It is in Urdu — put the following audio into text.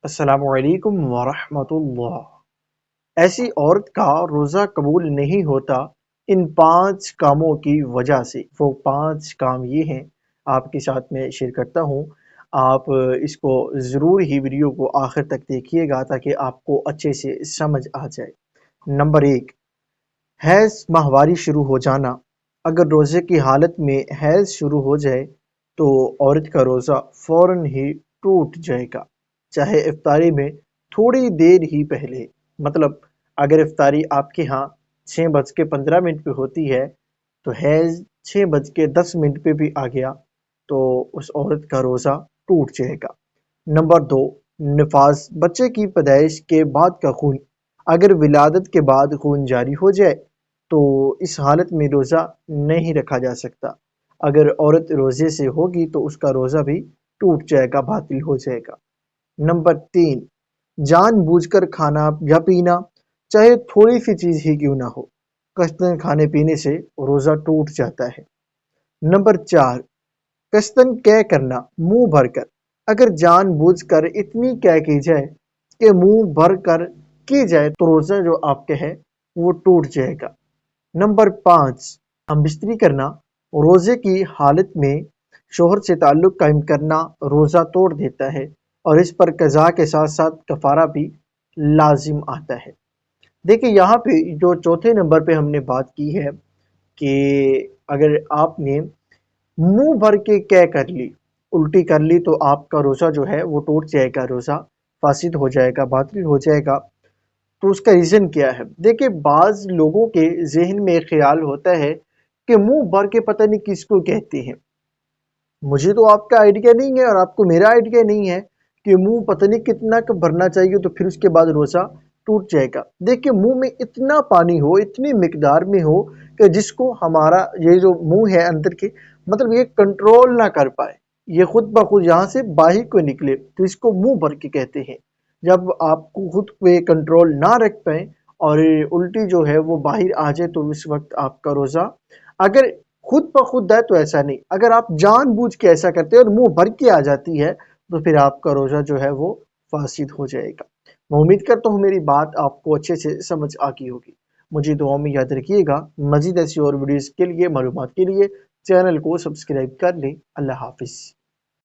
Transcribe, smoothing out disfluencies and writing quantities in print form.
السلام علیکم ورحمۃ اللہ۔ ایسی عورت کا روزہ قبول نہیں ہوتا ان 5 کاموں کی وجہ سے۔ وہ 5 کام یہ ہیں، آپ کے ساتھ میں شیئر کرتا ہوں۔ آپ اس کو ضرور ہی ویڈیو کو آخر تک دیکھیے گا تاکہ آپ کو اچھے سے سمجھ آ جائے۔ نمبر 1، حیض ماہواری شروع ہو جانا۔ اگر روزے کی حالت میں حیض شروع ہو جائے تو عورت کا روزہ فوراً ہی ٹوٹ جائے گا، چاہے افطاری میں تھوڑی دیر ہی پہلے۔ مطلب اگر افطاری آپ کے ہاں 6:15 پہ ہوتی ہے تو حیض 6:10 پہ بھی آ گیا تو اس عورت کا روزہ ٹوٹ جائے گا۔ نمبر 2، نفاس، بچے کی پیدائش کے بعد کا خون۔ اگر ولادت کے بعد خون جاری ہو جائے تو اس حالت میں روزہ نہیں رکھا جا سکتا۔ اگر عورت روزے سے ہوگی تو اس کا روزہ بھی ٹوٹ جائے گا، باطل ہو جائے گا۔ نمبر 3، جان بوجھ کر کھانا یا پینا، چاہے تھوڑی سی چیز ہی کیوں نہ ہو، قصدن کھانے پینے سے روزہ ٹوٹ جاتا ہے۔ نمبر 4، قصدن قے کرنا، منہ بھر کر۔ اگر جان بوجھ کر اتنی قے کی جائے کہ منہ بھر کر کی جائے تو روزہ جو آپ کا ہے وہ ٹوٹ جائے گا۔ نمبر 5، ہم بستری کرنا، روزے کی حالت میں شوہر سے تعلق قائم کرنا روزہ توڑ دیتا ہے اور اس پر قضا کے ساتھ ساتھ کفارہ بھی لازم آتا ہے۔ دیکھیں یہاں پہ جو چوتھے نمبر پہ ہم نے بات کی ہے کہ اگر آپ نے منہ بھر کے قے کر لی، الٹی کر لی تو آپ کا روزہ جو ہے وہ ٹوٹ جائے گا، روزہ فاسد ہو جائے گا، باطل ہو جائے گا۔ تو اس کا ریزن کیا ہے؟ دیکھیں بعض لوگوں کے ذہن میں خیال ہوتا ہے کہ منہ بھر کے پتہ نہیں کس کو کہتے ہیں۔ مجھے تو آپ کا آئیڈیا نہیں ہے اور آپ کو میرا آئیڈیا نہیں ہے کہ منہ پتہ نہیں کتنا بھرنا چاہیے تو پھر اس کے بعد روزہ ٹوٹ جائے گا۔ دیکھیں منہ میں اتنا پانی ہو، اتنی مقدار میں ہو کہ جس کو ہمارا یہ جو منہ ہے اندر کے مطلب یہ کنٹرول نہ کر پائے، یہ خود بخود یہاں سے باہر کو نکلے تو اس کو منہ بھر کے کہتے ہیں۔ جب آپ کو خود پہ کنٹرول نہ رکھ پائیں اور الٹی جو ہے وہ باہر آ جائے تو اس وقت آپ کا روزہ اگر خود بخود ہے تو ایسا نہیں، اگر آپ جان بوجھ کے ایسا کرتے ہیں اور منہ بھر کے آ جاتی ہے تو پھر آپ کا روزہ جو ہے وہ فاسد ہو جائے گا۔ میں امید کرتا ہوں میری بات آپ کو اچھے سے سمجھ آ گئی ہوگی۔ مجھے دعاؤں میں یاد رکھیے گا۔ مزید ایسی اور ویڈیوز کے لیے، معلومات کے لیے چینل کو سبسکرائب کر لیں۔ اللہ حافظ۔